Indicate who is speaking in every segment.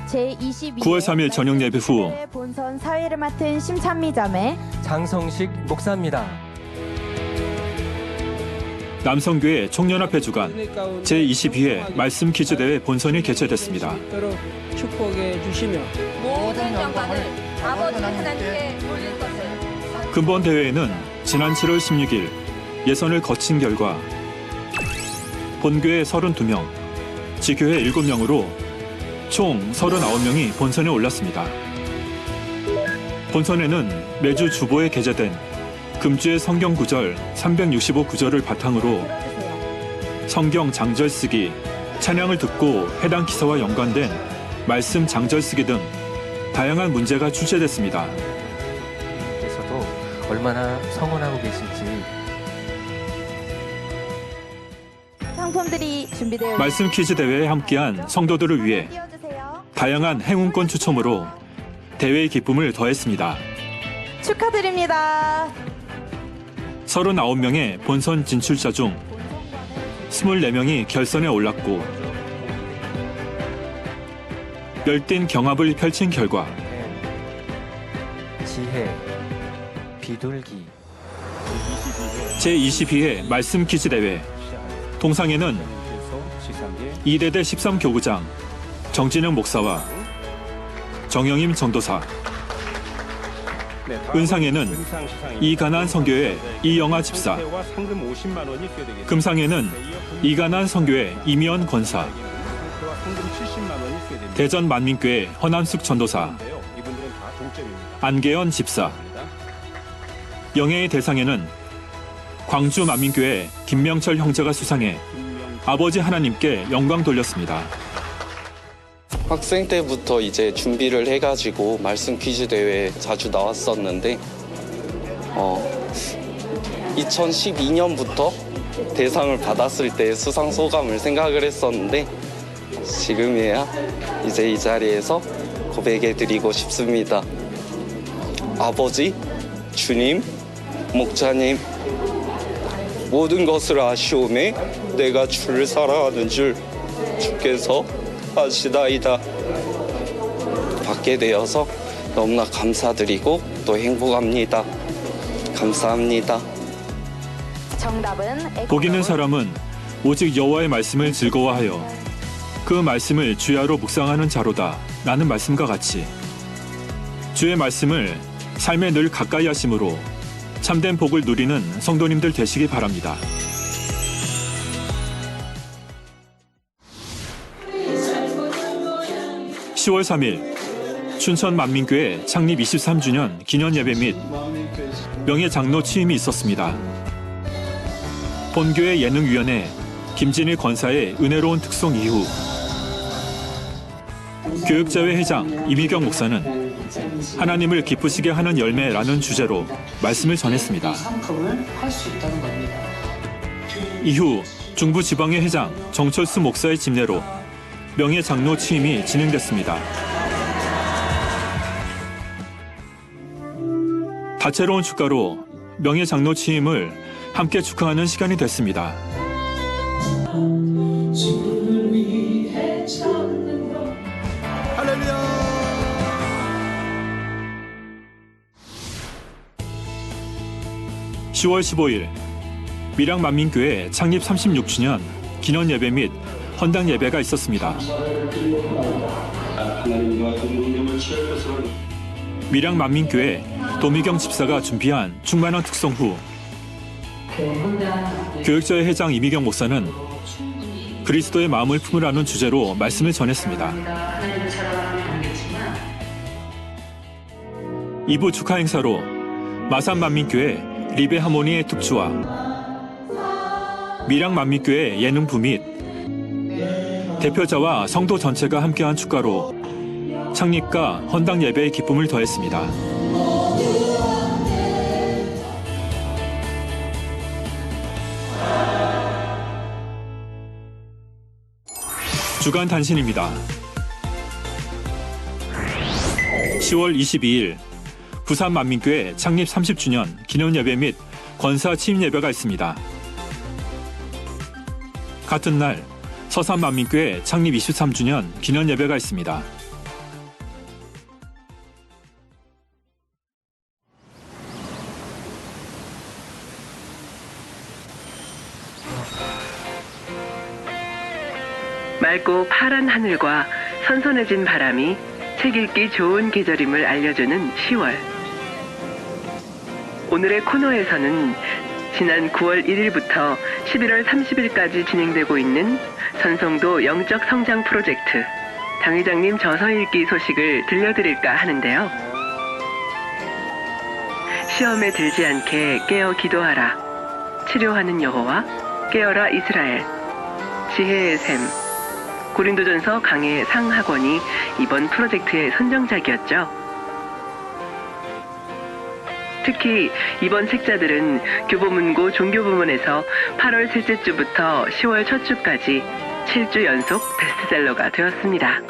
Speaker 1: 제22회
Speaker 2: 9월 3일 저녁 예배 후
Speaker 1: 본선 사회를 맡은 심찬미 자매
Speaker 3: 장성식 목사입니다.
Speaker 2: 남성교회 총연합회 주관 제22회 말씀 퀴즈 대회 본선이 개최됐습니다.
Speaker 4: 축복해 주시며
Speaker 5: 모든 영광을 아버지 하나님께 돌릴 것을.
Speaker 2: 근본 대회에는 지난 7월 16일 예선을 거친 결과 본교회 32명, 지교회 7명으로 총 39명이 본선에 올랐습니다. 본선에는 매주 주보에 게재된 금주의 성경 구절 365 구절을 바탕으로 성경 장절 쓰기, 찬양을 듣고 해당 기사와 연관된 말씀 장절 쓰기 등 다양한 문제가 출제됐습니다.
Speaker 3: 그래서도 얼마나 성원하고 계실지.
Speaker 1: 상품들이 준비되어
Speaker 2: 말씀 퀴즈 대회에 함께한 성도들을 위해
Speaker 1: 띄워주세요.
Speaker 2: 다양한 행운권 추첨으로 대회의 기쁨을 더했습니다.
Speaker 1: 축하드립니다.
Speaker 2: 39명의 본선 진출자 중 24명이 결선에 올랐고 열띤 경합을 펼친 결과
Speaker 3: 지혜, 비둘기.
Speaker 2: 제22회 말씀 퀴즈 대회 동상에는 이대대 13교구장 정진영 목사와 정영임 전도사, 은상에는 이가난 선교회 이영아 집사, 금상에는 이가난 선교회 이미연 권사, 대전 만민교회 허남숙 전도사, 안계연 집사, 영예의 대상에는 광주 만민교회 김명철 형제가 수상해 아버지 하나님께 영광 돌렸습니다.
Speaker 6: 학생 때부터 이제 준비를 해가지고 말씀 퀴즈 대회에 자주 나왔었는데 2012년부터 대상을 받았을 때 수상 소감을 생각을 했었는데 지금이야 이제 이 자리에서 고백해드리고 싶습니다. 아버지, 주님, 목자님, 모든 것을 아시오매 내가 주를 사랑하는 줄 주께서 아시나이다. 받게 되어서 너무나 감사드리고 또 행복합니다. 감사합니다.
Speaker 1: 정답은
Speaker 2: 복 있는 사람은 오직 여호와의 말씀을 즐거워하여 그 말씀을 주야로 묵상하는 자로다 라는 말씀과 같이 주의 말씀을 삶에 늘 가까이 하심으로 참된 복을 누리는 성도님들 되시기 바랍니다. (10월 3일) 춘천 만민교회 창립 23주년 기념 예배 및 명예 장로 취임이 있었습니다. 본교회 예능위원회 김진일 권사의 은혜로운 특송 이후 교육자회 회장 이미경 목사는 하나님을 기쁘시게 하는 열매라는 주제로 말씀을 전했습니다. 이후 중부지방회 회장 정철수 목사의 집례로 명예 장로 취임이 진행됐습니다. 다채로운 축가로 명예 장로 취임을 함께 축하하는 시간이 됐습니다.
Speaker 7: 할렐루야.
Speaker 2: 10월 15일 밀양 만민교회 창립 36주년 기념 예배 및 헌당 예배가 있었습니다. 밀양 만민교회 도미경 집사가 준비한 충만한 특송 후 교육자회 회장 이미경 목사는 그리스도의 마음을 품으라는 주제로 말씀을 전했습니다. 2부 축하 행사로 마산 만민교회 리베 하모니의 특주와 밀양 만민교회 예능부 및 대표자와 성도 전체가 함께한 축가로 창립과 헌당 예배의 기쁨을 더했습니다. 주간 단신입니다. 10월 22일 부산 만민교회 창립 30주년 기념 예배 및 권사 취임 예배가 있습니다. 같은 날 서산 만민교회 창립 23주년 기념 예배가 있습니다.
Speaker 7: 맑고 파란 하늘과 선선해진 바람이 책 읽기 좋은 계절임을 알려주는 10월. 오늘의 코너에서는 지난 9월 1일부터 11월 30일까지 진행되고 있는 전성도 영적 성장 프로젝트 당회장님 저서 읽기 소식을 들려드릴까 하는데요. 시험에 들지 않게 깨어 기도하라. 치료하는 여호와, 깨어라 이스라엘, 지혜의 샘, 고린도전서 강해 상학원이 이번 프로젝트의 선정작이었죠. 특히 이번 책자들은 교보문고 종교부문에서 8월 셋째 주부터 10월 첫 주까지 7주 연속 베스트셀러가 되었습니다.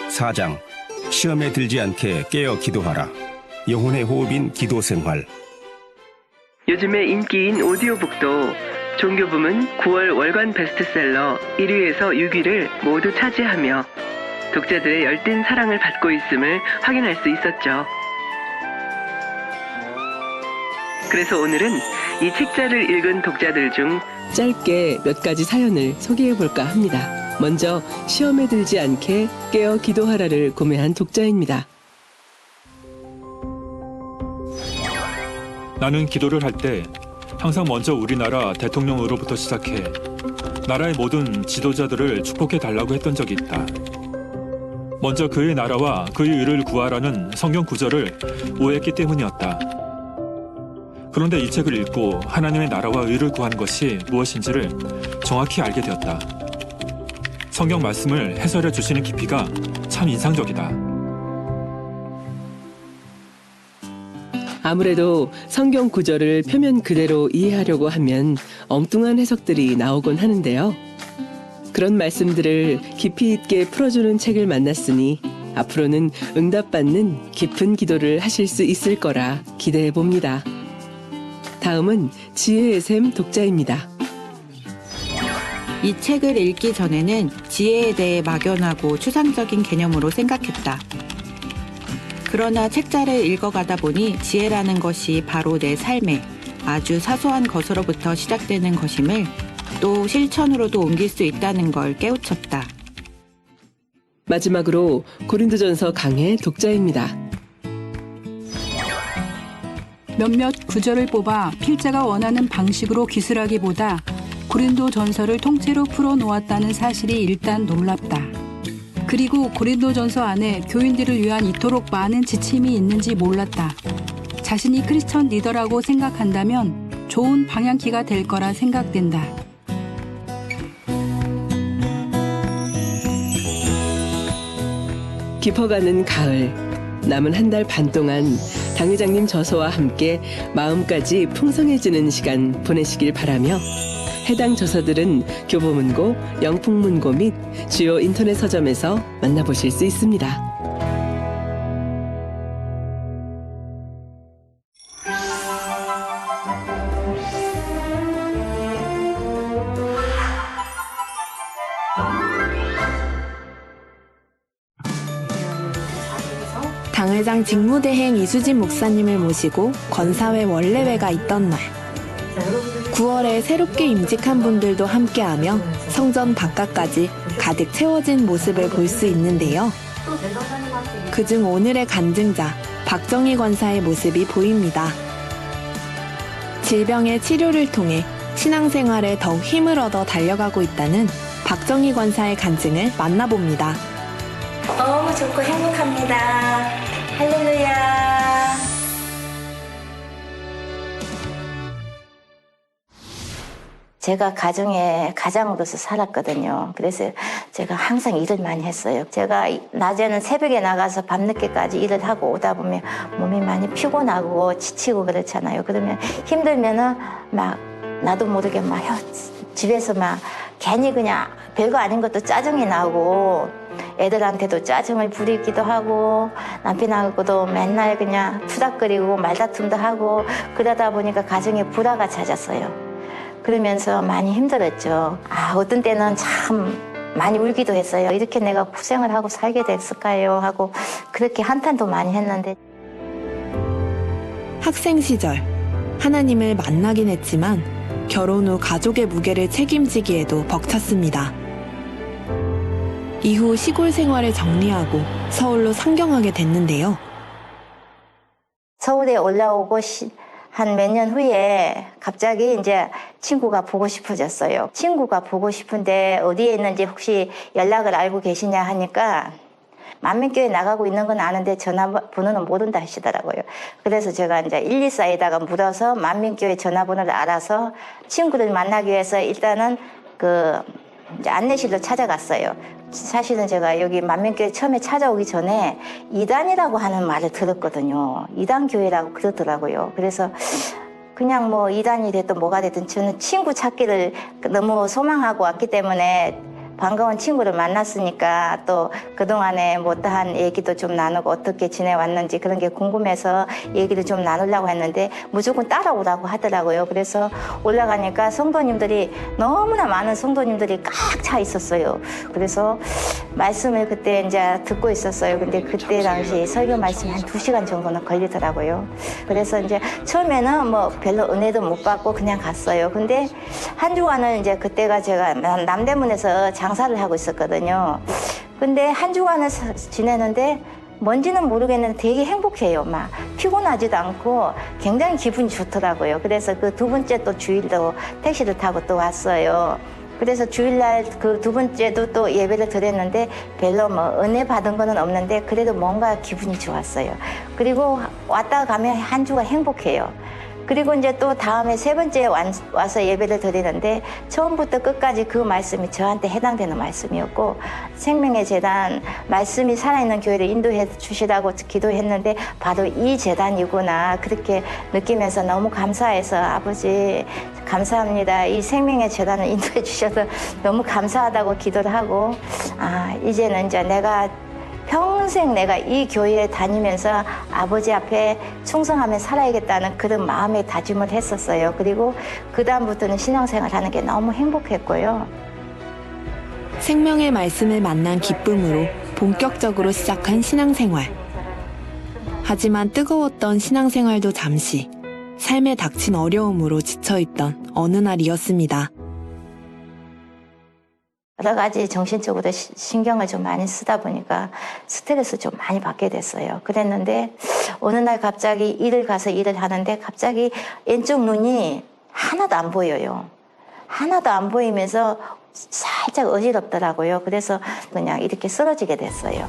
Speaker 8: 4장 시험에 들지 않게 깨어 기도하라. 영혼의 호흡인 기도 생활.
Speaker 7: 요즘에 인기인 오디오북도 종교부문 9월 월간 베스트셀러 1위에서 6위를 모두 차지하며 독자들의 열띤 사랑을 받고 있음을 확인할 수 있었죠. 그래서 오늘은 이 책자를 읽은 독자들 중
Speaker 9: 짧게 몇 가지 사연을 소개해볼까 합니다. 먼저 시험에 들지 않게 깨어 기도하라를 구매한 독자입니다.
Speaker 2: 나는 기도를 할 때 항상 먼저 우리나라 대통령으로부터 시작해 나라의 모든 지도자들을 축복해 달라고 했던 적이 있다. 먼저 그의 나라와 그의 의를 구하라는 성경 구절을 오해했기 때문이었다. 그런데 이 책을 읽고 하나님의 나라와 의를 구한 것이 무엇인지를 정확히 알게 되었다. 성경 말씀을 해설해 주시는 깊이가 참 인상적이다.
Speaker 9: 아무래도 성경 구절을 표면 그대로 이해하려고 하면 엉뚱한 해석들이 나오곤 하는데요. 그런 말씀들을 깊이 있게 풀어주는 책을 만났으니 앞으로는 응답받는 깊은 기도를 하실 수 있을 거라 기대해 봅니다. 다음은 지혜의 샘 독자입니다.
Speaker 10: 이 책을 읽기 전에는 지혜에 대해 막연하고 추상적인 개념으로 생각했다. 그러나 책자를 읽어가다 보니 지혜라는 것이 바로 내 삶에 아주 사소한 것으로부터 시작되는 것임을 또 실천으로도 옮길 수 있다는 걸 깨우쳤다.
Speaker 9: 마지막으로 고린도전서 강해 독자입니다.
Speaker 11: 몇몇 구절을 뽑아 필자가 원하는 방식으로 기술하기보다 고린도전서를 통째로 풀어놓았다는 사실이 일단 놀랍다. 그리고 고린도전서 안에 교인들을 위한 이토록 많은 지침이 있는지 몰랐다. 자신이 크리스천 리더라고 생각한다면 좋은 방향키가 될 거라 생각된다.
Speaker 9: 깊어가는 가을, 남은 한 달 반 동안 당회장님 저서와 함께 마음까지 풍성해지는 시간 보내시길 바라며 해당 저서들은 교보문고, 영풍문고 및 주요 인터넷 서점에서 만나보실 수 있습니다.
Speaker 12: 당회장 직무대행 이수진 목사님을 모시고 권사회 원래회가 있던 날 9월에 새롭게 임직한 분들도 함께하며 성전 바깥까지 가득 채워진 모습을 볼 수 있는데요. 그중 오늘의 간증자 박정희 권사의 모습이 보입니다. 질병의 치료를 통해 신앙생활에 더욱 힘을 얻어 달려가고 있다는 박정희 권사의 간증을 만나봅니다.
Speaker 13: 너무 좋고 행복합니다. 할렐루야. 제가 가정의 가장으로서 살았거든요. 그래서 제가 항상 일을 많이 했어요. 제가 낮에는 새벽에 나가서 밤늦게까지 일을 하고 오다 보면 몸이 많이 피곤하고 지치고 그렇잖아요. 그러면 힘들면은 막 나도 모르게 막 집에서 막 괜히 그냥 별거 아닌 것도 짜증이 나고 애들한테도 짜증을 부리기도 하고 남편하고도 맨날 그냥 투닥거리고 말다툼도 하고 그러다 보니까 가정에 불화가 잦았어요. 그러면서 많이 힘들었죠. 어떤 때는 참 많이 울기도 했어요. 이렇게 내가 고생을 하고 살게 됐을까요? 하고 그렇게 한탄도 많이 했는데
Speaker 12: 학생 시절 하나님을 만나긴 했지만 결혼 후 가족의 무게를 책임지기에도 벅찼습니다. 이후 시골 생활을 정리하고 서울로 상경하게 됐는데요.
Speaker 13: 서울에 올라오고 한 몇 년 후에 갑자기 이제 친구가 보고 싶어졌어요. 친구가 보고 싶은데 어디에 있는지 혹시 연락을 알고 계시냐 하니까 만민교회 나가고 있는 건 아는데 전화번호는 모른다 하시더라고요. 그래서 제가 이제 124에다가 물어서 만민교회 전화번호를 알아서 친구를 만나기 위해서 일단은 이제 안내실로 찾아갔어요. 사실은 제가 여기 만민교회 처음에 찾아오기 전에 이단이라고 하는 말을 들었거든요. 이단교회라고 그러더라고요. 그래서 그냥 뭐 이단이 됐든 뭐가 됐든 저는 친구 찾기를 너무 소망하고 왔기 때문에 반가운 친구를 만났으니까 또 그동안에 못다한 얘기도 좀 나누고 어떻게 지내왔는지 그런 게 궁금해서 얘기를 좀 나누려고 했는데 무조건 따라오라고 하더라고요. 그래서 올라가니까 성도님들이 너무나 많은 성도님들이 꽉 차 있었어요. 그래서 말씀을 그때 이제 듣고 있었어요. 근데 그때 당시 설교 말씀이 한 2시간 정도는 걸리더라고요. 그래서 이제 처음에는 뭐 별로 은혜도 못 받고 그냥 갔어요. 근데 한 주간은 이제 그때가 제가 남대문에서 장사를 하고 있었거든요. 근데 한 주간을 지내는데 뭔지는 모르겠는데 되게 행복해요. 막 피곤하지도 않고 굉장히 기분이 좋더라고요. 그래서 그 두 번째 또 주일도 택시를 타고 또 왔어요. 그래서 주일날 그 두 번째도 또 예배를 드렸는데 별로 뭐 은혜 받은 거는 없는데 그래도 뭔가 기분이 좋았어요. 그리고 왔다 가면 한 주가 행복해요. 그리고 이제 또 다음에 세 번째 와서 예배를 드리는데 처음부터 끝까지 그 말씀이 저한테 해당되는 말씀이었고 생명의 재단 말씀이 살아있는 교회를 인도해 주시라고 기도했는데 바로 이 재단이구나 그렇게 느끼면서 너무 감사해서 아버지 감사합니다. 이 생명의 재단을 인도해 주셔서 너무 감사하다고 기도를 하고 이제는 이제 내가 평생 내가 이 교회에 다니면서 아버지 앞에 충성하며 살아야겠다는 그런 마음의 다짐을 했었어요. 그리고 그 다음부터는 신앙생활 하는 게 너무 행복했고요.
Speaker 12: 생명의 말씀을 만난 기쁨으로 본격적으로 시작한 신앙생활. 하지만 뜨거웠던 신앙생활도 잠시 삶에 닥친 어려움으로 지쳐있던 어느 날이었습니다.
Speaker 13: 여러 가지 정신적으로 신경을 좀 많이 쓰다 보니까 스트레스 좀 많이 받게 됐어요. 그랬는데 어느 날 갑자기 일을 가서 일을 하는데 갑자기 왼쪽 눈이 하나도 안 보여요. 하나도 안 보이면서 살짝 어지럽더라고요. 그래서 그냥 이렇게 쓰러지게 됐어요.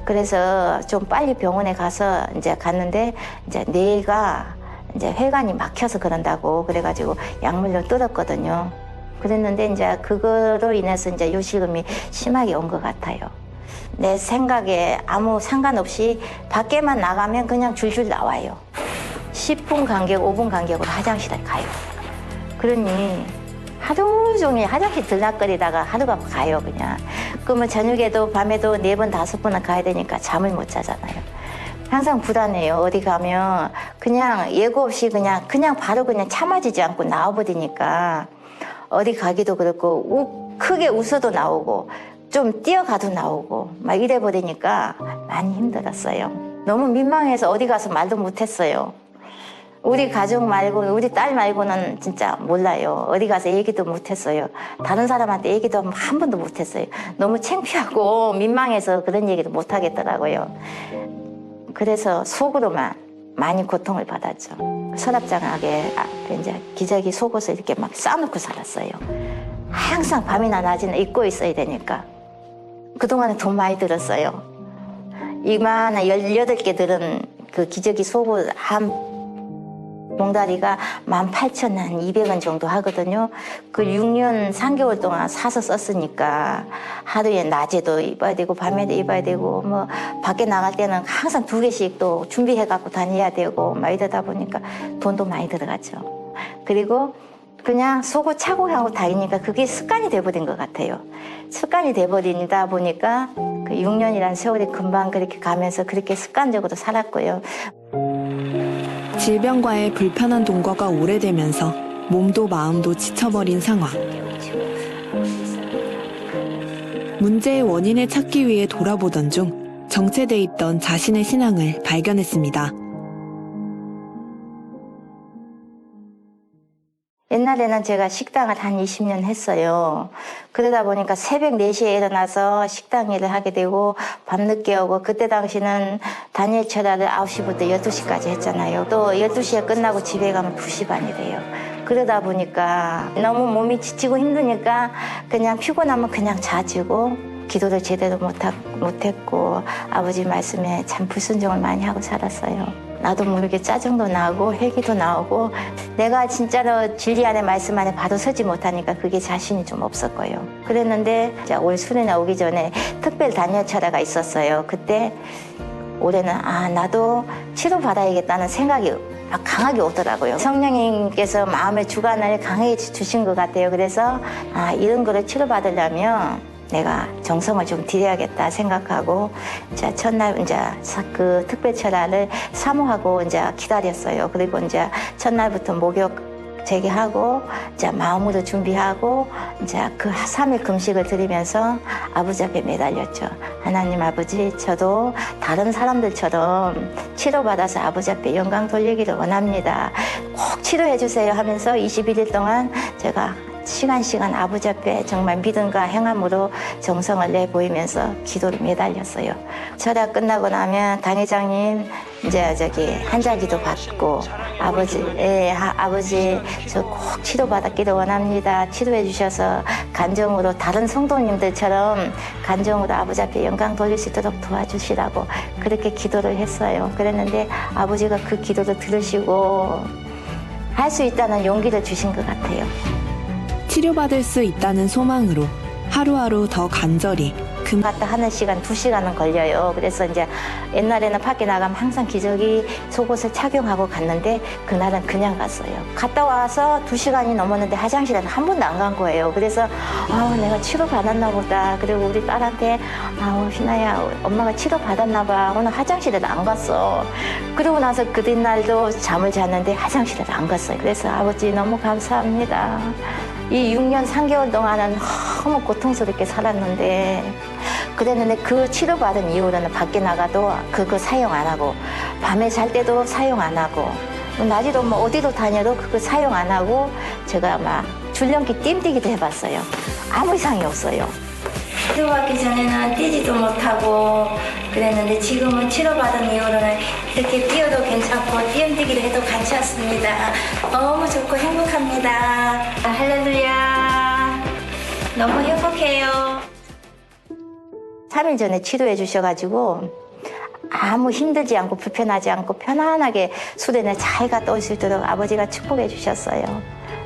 Speaker 13: 그래서 좀 빨리 병원에 가서 이제 갔는데 이제 뇌가 이제 혈관이 막혀서 그런다고 그래가지고 약물로 뚫었거든요. 그랬는데 이제 그거로 인해서 이제 요실금이 심하게 온 것 같아요. 내 생각에 아무 상관없이 밖에만 나가면 그냥 줄줄 나와요. 10분 간격, 5분 간격으로 화장실에 가요. 그러니 하루 종일 화장실 들락거리다가 하루가 가요, 그냥. 그러면 저녁에도 밤에도 4번, 5번은 가야 되니까 잠을 못 자잖아요. 항상 불안해요. 어디 가면 그냥 예고 없이 그냥 바로 그냥 참아지지 않고 나와버리니까 어디 가기도 그렇고 크게 웃어도 나오고 좀 뛰어가도 나오고 막 이래버리니까 많이 힘들었어요. 너무 민망해서 어디 가서 말도 못했어요. 우리 가족 말고 우리 딸 말고는 진짜 몰라요. 어디 가서 얘기도 못했어요. 다른 사람한테 얘기도 한 번도 못했어요. 너무 창피하고 민망해서 그런 얘기도 못하겠더라고요. 그래서 속으로만 많이 고통을 받았죠. 서랍장하게 앞에 이제 기저귀 속옷을 이렇게 막 싸놓고 살았어요. 항상 밤이나 낮이나 입고 있어야 되니까. 그동안에 돈 많이 들었어요. 이만한 18개 들은 그 기저귀 속옷 한 봉다리가 18,200원 정도 하거든요. 그 6년 3개월 동안 사서 썼으니까 하루에 낮에도 입어야 되고 밤에도 입어야 되고 뭐 밖에 나갈 때는 항상 2개씩 또 준비해 갖고 다녀야 되고 막 이러다 보니까 돈도 많이 들어갔죠. 그리고 그냥 속옷 착용하고 다니니까 그게 습관이 돼버린 것 같아요. 습관이 돼버리다 보니까 그 6년이라는 세월이 금방 그렇게 가면서 그렇게 습관적으로 살았고요.
Speaker 12: 질병과의 불편한 동거가 오래되면서 몸도 마음도 지쳐버린 상황. 문제의 원인을 찾기 위해 돌아보던 중 정체돼 있던 자신의 신앙을 발견했습니다.
Speaker 13: 옛날에는 제가 식당을 한 20년 했어요. 그러다 보니까 새벽 4시에 일어나서 식당 일을 하게 되고 밤늦게 오고, 그때 당시는 단일 철야를 9시부터 12시까지 했잖아요. 또 12시에 끝나고 집에 가면 2시 반이 돼요. 그러다 보니까 너무 몸이 지치고 힘드니까 그냥 피곤하면 그냥 자지고 기도를 제대로 못했고 아버지 말씀에 참 불순종을 많이 하고 살았어요. 나도 모르게 짜증도 나고 회기도 나오고 내가 진짜로 진리 안에 말씀 안에 바로 서지 못하니까 그게 자신이 좀 없었고요. 그랬는데 올 수련회 오기 전에 특별 단열 철야가 있었어요. 그때 올해는 나도 치료받아야겠다는 생각이 강하게 오더라고요. 성령님께서 마음의 주관을 강하게 주신 것 같아요. 그래서 이런 거를 치료받으려면 내가 정성을 좀 들여야겠다 생각하고 이제 첫날 이제 그 특별 철야를 사모하고 이제 기다렸어요. 그리고 이제 첫날부터 목욕 제기하고 이제 마음으로 준비하고 이제 그 3일 금식을 드리면서 아버지 앞에 매달렸죠. 하나님 아버지, 저도 다른 사람들처럼 치료받아서 아버지 앞에 영광 돌리기를 원합니다. 꼭 치료해 주세요 하면서 21일 동안 제가 시간 아버지 앞에 정말 믿음과 행함으로 정성을 내보이면서 기도를 매달렸어요. 철야 끝나고 나면 당회장님 이제 한자기도 받고 아버지 저 꼭 치료받았기를 원합니다. 치료해 주셔서 간정으로 다른 성도님들처럼 간정으로 아버지 앞에 영광 돌릴 수 있도록 도와주시라고 그렇게 기도를 했어요. 그랬는데 아버지가 그 기도를 들으시고 할 수 있다는 용기를 주신 것 같아요.
Speaker 12: 치료받을 수 있다는 소망으로 하루하루 더 간절히
Speaker 13: 갔다 하는 시간 2시간은 걸려요. 그래서 이제 옛날에는 밖에 나가면 항상 기저귀 속옷을 착용하고 갔는데 그날은 그냥 갔어요. 갔다 와서 2시간이 넘었는데 화장실에 한 번도 안 간 거예요. 그래서 내가 치료 받았나 보다. 그리고 우리 딸한테 희나야 엄마가 치료 받았나 봐. 오늘 화장실에 안 갔어. 그러고 나서 그 뒷날도 잠을 잤는데 화장실에 안 갔어요. 그래서 아버지 너무 감사합니다. 이 6년 3개월 동안은 너무 고통스럽게 살았는데 그랬는데 그 치료받은 이후로는 밖에 나가도 그거 사용 안 하고 밤에 잘 때도 사용 안 하고 낮에도 뭐 어디로 다녀도 그거 사용 안 하고 제가 막 줄넘기 띵뛰기도 해봤어요. 아무 이상이 없어요. 치료받기 전에는 뛰지도 못하고 그랬는데 지금은 치료받은 이후로는 이렇게 뛰어도 괜찮고 뛰어뛰기를 해도 괜찮습니다. 너무 좋고 행복합니다. 할렐루야. 너무 행복해요. 3일 전에 치료해 주셔가지고 아무 힘들지 않고 불편하지 않고 편안하게 수련회 잘 갔다 올 수 있도록 아버지가 축복해 주셨어요.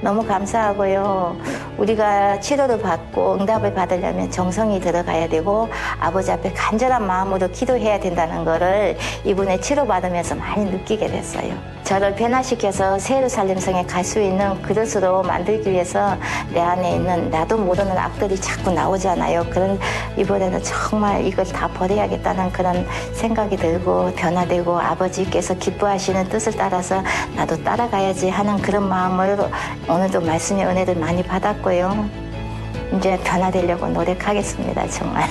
Speaker 13: 너무 감사하고요. 우리가 치료를 받고 응답을 받으려면 정성이 들어가야 되고 아버지 앞에 간절한 마음으로 기도해야 된다는 거를 이번에 치료받으면서 많이 느끼게 됐어요. 저를 변화시켜서 새 예루살렘성에 갈 수 있는 그릇으로 만들기 위해서 내 안에 있는 나도 모르는 악들이 자꾸 나오잖아요. 그런 이번에는 정말 이걸 다 버려야겠다는 그런 생각이 들고 변화되고 아버지께서 기뻐하시는 뜻을 따라서 나도 따라가야지 하는 그런 마음으로 오늘도 말씀의 은혜를 많이 받았고요. 이제 변화되려고 노력하겠습니다. 정말.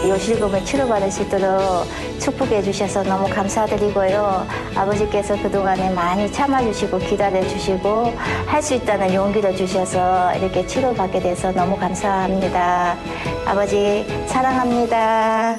Speaker 13: 요실금을 치료받을 수 있도록 축복해 주셔서 너무 감사드리고요. 아버지께서 그동안에 많이 참아주시고 기다려주시고 할 수 있다는 용기를 주셔서 이렇게 치료받게 돼서 너무 감사합니다. 아버지 사랑합니다.